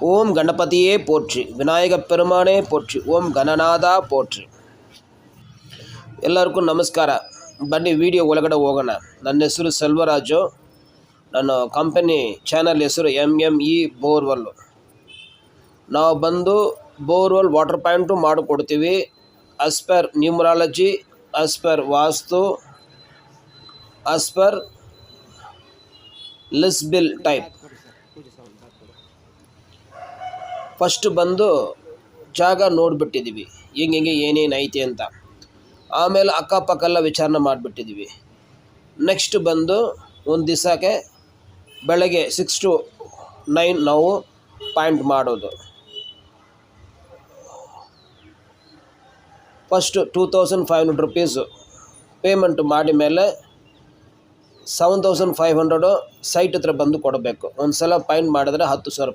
ಓಂ ಗಣಪತಿಯೇ ಪೋಟ್ರಿ, ವಿನಾಯಕ ಪೆರುಮಾನೇ ಪೋಟ್ರಿ, ಓಂ ಗಣನಾಥ ಪೋಟ್ರಿ. ಎಲ್ಲರಿಗೂ ನಮಸ್ಕಾರ. ಬನ್ನಿ ವಿಡಿಯೋ ಒಳಗಡೆ ಹೋಗೋಣ. ನನ್ನ ಹೆಸರು ಸೆಲ್ವರಾಜು. ನನ್ನ ಕಂಪನಿ ಚಾನಲ್ ಹೆಸರು MME ಬೋರ್ವೆಲ್. ನಾವು ಬಂದು ಬೋರ್ವೆಲ್ ವಾಟರ್ ಪಾಯಿಂಟು ಮಾಡಿಕೊಡ್ತೀವಿ. As per numerology, as per vastu, as per ಲಿಸ್ಬಿಲ್ ಟೈಪ್. ಫಸ್ಟ್ ಬಂದು ಜಾಗ ನೋಡಿಬಿಟ್ಟಿದ್ದೀವಿ, ಹಿಂಗೆ ಏನೇನು ಐತೆ ಅಂತ. ಆಮೇಲೆ ಅಕ್ಕಪಕ್ಕೆಲ್ಲ ವಿಚಾರಣೆ ಮಾಡಿಬಿಟ್ಟಿದ್ದೀವಿ. ನೆಕ್ಸ್ಟ್ ಬಂದು ಒಂದು ದಿವಸಕ್ಕೆ ಬೆಳಗ್ಗೆ 6 to 9 ನಾವು ಪಾಯಿಂಟ್ ಮಾಡೋದು. ಫಸ್ಟ್ 2500 rupees ಪೇಮೆಂಟ್ ಮಾಡಿ ಮೇಲೆ 7500 ಸೈಟ್ ಹತ್ರ ಬಂದು ಕೊಡಬೇಕು. ಒಂದು ಸಲ ಪಾಯಿಂಟ್ ಮಾಡಿದ್ರೆ 10,000